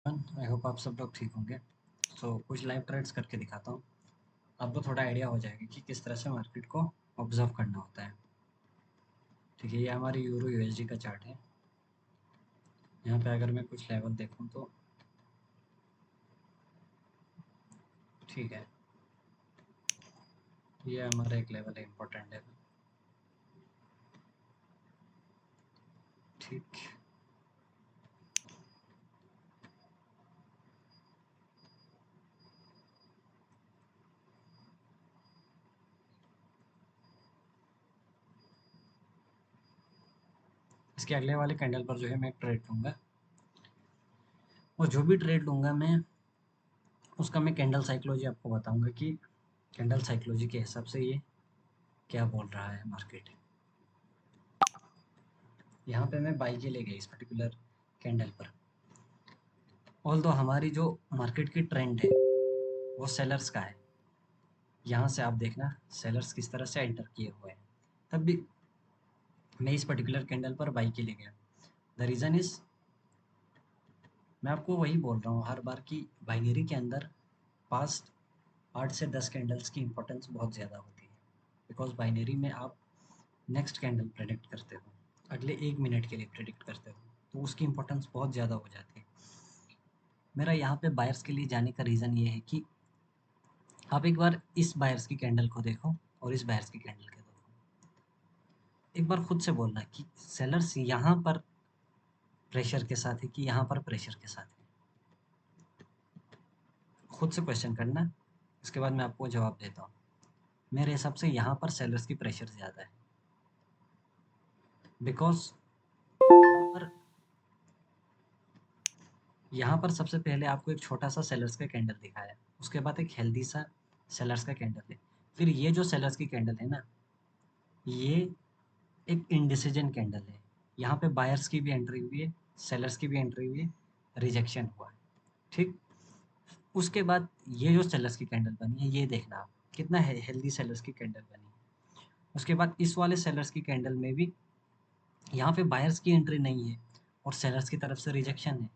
I hope आप सब लोग ठीक होंगे। कुछ लाइव ट्रेड्स करके दिखाता हूँ, आपको थोड़ा आइडिया हो जाएगा कि किस तरह से मार्केट को ऑब्जर्व करना होता है। ठीक है, ये हमारी यूरो यूएसडी का चार्ट है। यहाँ पे अगर मैं कुछ लेवल देखूँ तो ठीक है, ये हमारा एक लेवल है, इम्पोर्टेंट लेवल। ठीक, इसके अगले वाले कैंडल पर जो है मैं एक ट्रेड लूँगा, और जो भी ट्रेड लूँगा मैं उसका मैं कैंडल साइकोलॉजी आपको बताऊँगा कि कैंडल साइकोलॉजी के हिसाब से ये क्या बोल रहा है मार्केट। यहाँ पे मैं बाई के ले गया इस पर्टिकुलर कैंडल पर। ऑल्दो हमारी जो मार्केट की ट्रेंड है वो सेलर्स का है। यहाँ से आप देखना सेलर्स किस तरह से एंटर किए हुए हैं, तब भी मैं इस पर्टिकुलर कैंडल पर बाई के ले गया। द रीज़न इज, मैं आपको वही बोल रहा हूँ हर बार कि बाइनरी के अंदर पास्ट 8 से 10 कैंडल्स की इंपॉर्टेंस बहुत ज़्यादा होती है। बिकॉज बाइनरी में आप नेक्स्ट कैंडल प्रेडिक्ट करते हो, अगले 1 मिनट के लिए प्रेडिक्ट करते हो, तो उसकी इंपॉर्टेंस बहुत ज़्यादा हो जाती है। मेरा यहाँ पे बायर्स के लिए जाने का रीज़न ये है कि आप एक बार इस बायर्स की कैंडल को देखो और इस बायर्स की कैंडल को देखो। एक बार खुद से बोलना कि सेलर्स यहाँ पर प्रेशर के साथ है कि यहाँ पर प्रेशर के साथ है। खुद से क्वेश्चन करना, इसके बाद मैं आपको जवाब देता हूँ। मेरे हिसाब से यहाँ पर सेलर्स की प्रेशर ज़्यादा है, बिकॉज यहाँ पर सबसे पहले आपको एक छोटा सा सेलर्स का कैंडल दिखाया, उसके बाद एक हेल्दी सा सेलर्स का कैंडल है, फिर ये जो सेलर्स की कैंडल है ना, ये एक इनडिसीजन कैंडल है। यहाँ पे बायर्स की भी एंट्री हुई है, सेलर्स की भी एंट्री हुई है, रिजेक्शन हुआ है। ठीक, उसके बाद ये जो सेलर्स की कैंडल बनी है, ये देखना आप कितना हेल्दी सेलर्स की कैंडल बनी है। उसके बाद इस वाले सेलर्स की कैंडल में भी यहाँ पे बायर्स की एंट्री नहीं है और सेलर्स की तरफ से रिजेक्शन है।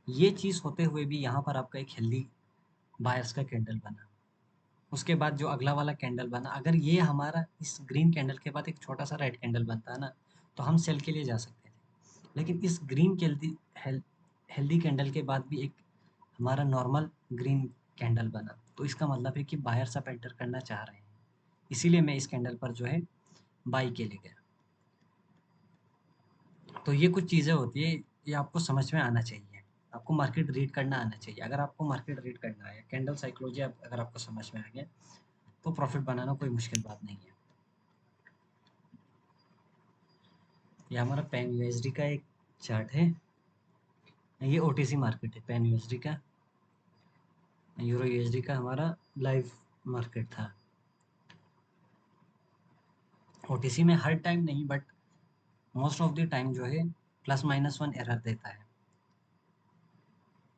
ये चीज़ होते हुए भी यहाँ पर आपका एक हेल्दी बायर्स का कैंडल बना। उसके बाद जो अगला वाला कैंडल बना, अगर ये हमारा इस ग्रीन कैंडल के बाद एक छोटा सा रेड कैंडल बनता है ना, तो हम सेल के लिए जा सकते थे। लेकिन इस ग्रीन हेल्दी कैंडल के बाद भी एक हमारा नॉर्मल ग्रीन कैंडल बना, तो इसका मतलब है कि बायर्स अप एंटर करना चाह रहे हैं। इसीलिए मैं इस कैंडल पर जो है बाई के लिए गया। तो ये कुछ चीज़ें होती है, ये आपको समझ में आना चाहिए। आपको मार्केट रीड करना आना चाहिए। अगर आपको मार्केट रीड करना है, कैंडल साइकोलॉजी अगर आपको समझ में आ गया, तो प्रॉफिट बनाना कोई मुश्किल बात नहीं है। ये हमारा पैन यूएसडी का एक चार्ट है। ये ओटीसी मार्केट है पैन यूएसडी का। यूरो यूएसडी का हमारा लाइव मार्केट था। ओटीसी में हर टाइम नहीं, but most of the time जो है +-1 एरर देता है,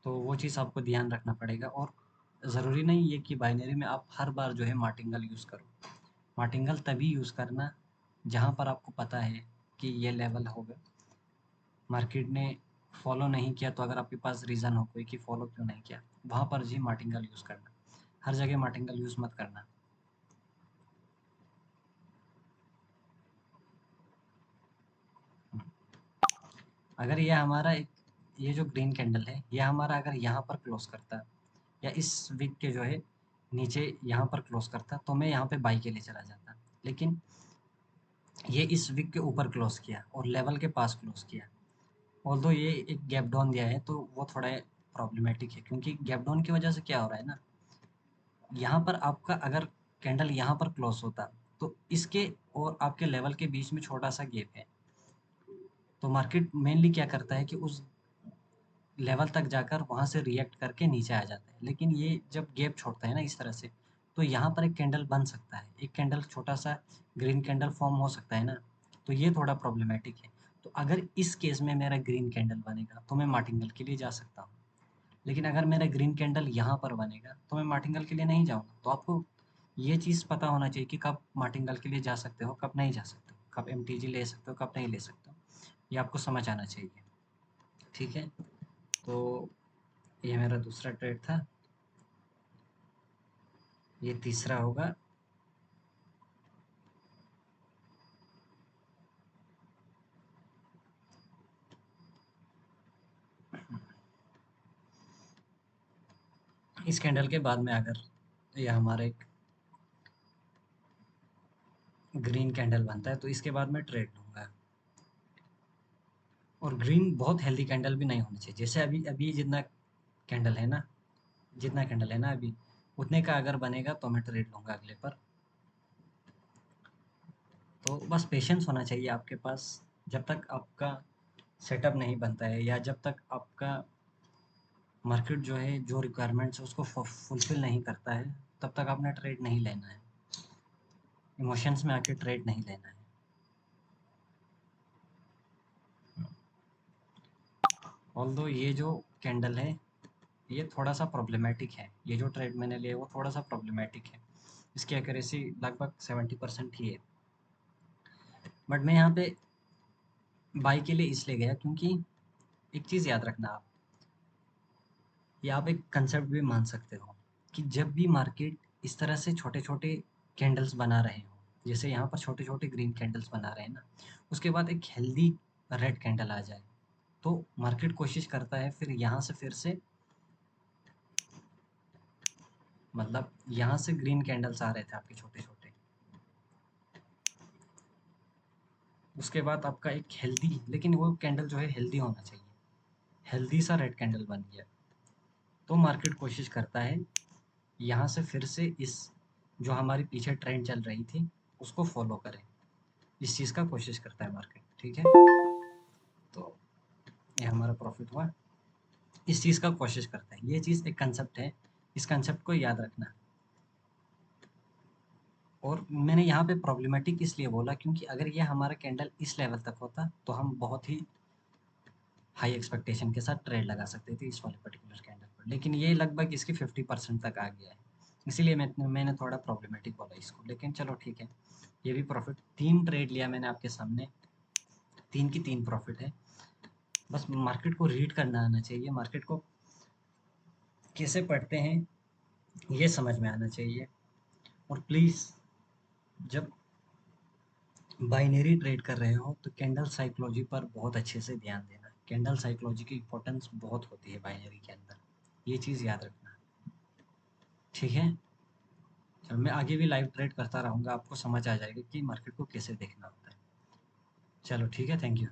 तो वो चीज़ आपको ध्यान रखना पड़ेगा। और ज़रूरी नहीं है कि बाइनरी में आप हर बार जो है मार्टिंगल यूज़ करो। मार्टिंगल तभी यूज़ करना जहाँ पर आपको पता है कि ये लेवल होगा, मार्केट ने फॉलो नहीं किया, तो अगर आपके पास रीज़न हो कोई कि फॉलो क्यों नहीं किया, वहाँ पर जी मार्टिंगल यूज़ करना। हर जगह मार्टिंगल यूज़ मत करना। अगर ये हमारा एक, ये जो ग्रीन कैंडल है, ये हमारा अगर यहाँ पर क्लोज करता या इस वीक के जो है नीचे यहाँ पर क्लोज करता, तो मैं यहाँ पे बाई के लिए चला जाता। लेकिन ये इस वीक के ऊपर क्लोज किया और लेवल के पास क्लोज किया। ऑल्दो ये एक गैप डाउन दिया है, तो वो थोड़ा प्रॉब्लमेटिक है, क्योंकि गैप डाउन की वजह से क्या हो रहा है ना, यहाँ पर आपका अगर कैंडल यहाँ पर क्लोज होता, तो इसके और आपके लेवल के बीच में छोटा सा गैप है, तो मार्केट मेनली क्या करता है कि उस लेवल तक जाकर वहाँ से रिएक्ट करके नीचे आ जाता है। लेकिन ये जब गैप छोड़ता है ना इस तरह से, तो यहाँ पर एक कैंडल बन सकता है, एक कैंडल छोटा सा ग्रीन कैंडल फॉर्म हो सकता है ना, तो ये थोड़ा प्रॉब्लमेटिक है। तो अगर इस केस में मेरा ग्रीन कैंडल बनेगा, तो मैं मार्टिंगल के लिए जा सकता हूँ। लेकिन अगर मेरा ग्रीन कैंडल यहाँ पर बनेगा, तो मैं मार्टिंगल के लिए नहीं जाऊँगा। तो आपको ये चीज़ पता होना चाहिए कि कब मार्टिंगल के लिए जा सकते हो, कब नहीं जा सकते हो, कब एमटीजी ले सकते हो, कब नहीं ले सकते हो। ये आपको समझ आना चाहिए। ठीक है? तो ये मेरा दूसरा ट्रेड था, ये तीसरा होगा। इस कैंडल के बाद में अगर ये हमारा एक ग्रीन कैंडल बनता है तो इसके बाद मैं ट्रेड लूँगा। और ग्रीन बहुत हेल्दी कैंडल भी नहीं होनी चाहिए, जैसे अभी अभी जितना कैंडल है ना अभी, उतने का अगर बनेगा तो मैं ट्रेड लूँगा अगले पर। तो बस पेशेंस होना चाहिए आपके पास, जब तक आपका सेटअप नहीं बनता है या जब तक आपका मार्केट जो है जो रिक्वायरमेंट्स है उसको फुलफिल नहीं करता है, तब तक आपने ट्रेड नहीं लेना है, इमोशंस में आके ट्रेड नहीं लेना है। ऑल्दो ये जो कैंडल है ये थोड़ा सा प्रॉब्लमेटिक है, ये जो ट्रेड मैंने लिया वो थोड़ा सा प्रॉब्लमेटिक है, इसकी एक्यूरेसी लगभग 70% ही है। बट मैं यहाँ पे बाई के लिए इसलिए गया क्योंकि एक चीज़ याद रखना आप, या आप एक कंसेप्ट भी मान सकते हो कि जब भी मार्केट इस तरह से छोटे-छोटे कैंडल्स बना रहे हो, जैसे यहाँ पर छोटे-छोटे ग्रीन कैंडल्स बना रहे हैं ना, उसके बाद एक हेल्दी रेड कैंडल आ जाए, तो मार्केट कोशिश करता है फिर यहाँ से फिर से, मतलब यहाँ से ग्रीन कैंडल्स आ रहे थे आपके छोटे-छोटे, उसके बाद आपका एक हेल्दी, लेकिन वो कैंडल जो है हेल्दी होना चाहिए, हेल्दी सा रेड कैंडल बन गया, तो मार्केट कोशिश करता है यहाँ से फिर से इस जो हमारी पीछे ट्रेंड चल रही थी उसको फॉलो करें, इस चीज़ का कोशिश करता है मार्केट, ठीक है। तो ये हमारा प्रॉफिट हुआ, इस चीज़ का कोशिश करता है, ये चीज़ एक कंसेप्ट है, इस कंसेप्ट को याद रखना। और मैंने यहाँ पे प्रॉब्लमेटिक इसलिए बोला क्योंकि अगर ये हमारा कैंडल इस लेवल तक होता तो हम बहुत ही हाई एक्सपेक्टेशन के साथ ट्रेड लगा सकते थे इस वाले पर्टिकुलर कैंडल पर, लेकिन ये लगभग इसकी 50% तक आ गया है, इसीलिए मैंने थोड़ा प्रॉब्लमेटिक बोला इसको, लेकिन चलो ठीक है। ये भी प्रॉफिट, 3 ट्रेड लिया मैंने आपके सामने, 3 की 3 प्रॉफिट है। बस मार्केट को रीड करना आना चाहिए, मार्केट को कैसे पढ़ते हैं ये समझ में आना चाहिए। और प्लीज़ जब बाइनरी ट्रेड कर रहे हो तो कैंडल साइकोलॉजी पर बहुत अच्छे से ध्यान देना, कैंडल साइकोलॉजी की इम्पोर्टेंस बहुत होती है बाइनरी के अंदर, ये चीज़ याद रखना, ठीक है। चलो मैं आगे भी लाइव ट्रेड करता रहूँगा, आपको समझ आ जाएगा कि मार्केट को कैसे देखना होता है। चलो ठीक है, थैंक यू।